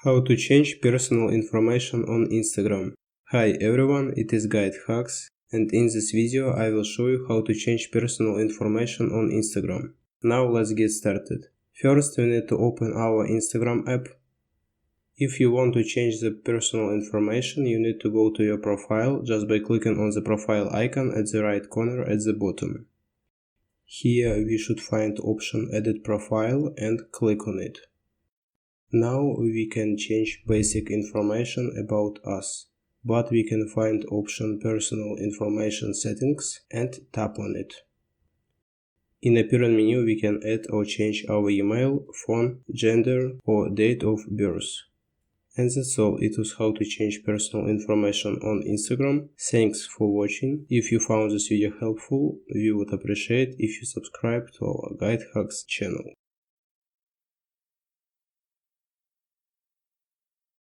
How to change personal information on Instagram. Hi everyone, it is GuideHacks, and in this video I will show you how to change personal information on Instagram. Now let's get started. First we need to open our Instagram app. If you want to change the personal information, you need to go to your profile just by clicking on the profile icon at the right corner at the bottom. Here we should find option Edit Profile and click on it. Now we can change basic information about us, but we can find option Personal Information Settings and tap on it. In a parent menu we can add or change our email, phone, gender or date of birth. And that's all. It was how to change personal information on Instagram. Thanks for watching. If you found this video helpful, we would appreciate if you subscribe to our GuideHacks channel.